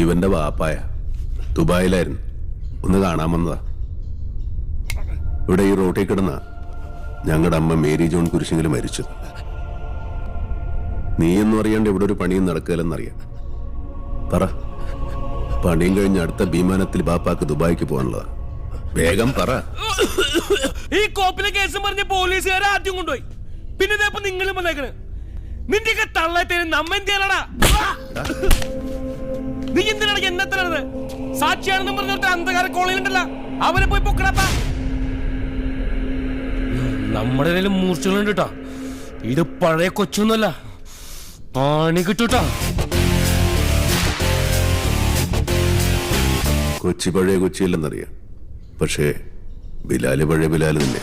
ഇവന്റെ വാപ്പായ ദുബായിലായിരുന്നു. ഒന്ന് കാണാൻ വന്നതാ. ഇവിടെ ഈ റോട്ടിൽ കിടന്ന ഞങ്ങളുടെ അമ്മ മേരി ജോൺ കുരിശിങ്കിൽ മരിച്ചു. നീ എന്ന് അറിയാണ്ട് ഇവിടെ ഒരു പണിയും നടക്കില്ലെന്നറിയാം. പറ, പണിയും കഴിഞ്ഞ് അടുത്ത വിമാനത്തിൽ ബാപ്പാക്ക് ദുബായിക്ക് പോകാനുള്ളതാ. വേഗം പറ. ഈ കോപ്പിലെ കേസും പറഞ്ഞ് പോലീസുകാരെ ആദ്യം കൊണ്ടുപോയി. പിന്നെ നിങ്ങളും വന്നേക്കണ്. നിന്റെയൊക്കെ തള്ളത്തേന് നമ്മ എന്ത് ചെയ്യാനാടാ? നീ എന്തിനാണ് എന്നത്തിനത്? സാക്ഷിയാണെന്ന് പറഞ്ഞിട്ട് അന്ധകാര കോളേജിലുണ്ടല്ലോ, അവനെ പോയി പൊക്കടാപ്പാ. നമ്മുടെ കയ്യിലും മൂർച്ചകളുണ്ട് കേട്ടോ. ഇത് പഴയ കൊച്ചൊന്നുമല്ല, പണി കിട്ടൂട്ടാ. കൊച്ചി പഴയ കൊച്ചിയില്ലെന്നറിയാം, പക്ഷേ ബിലാല് പഴയ ബിലാല് തന്നെ.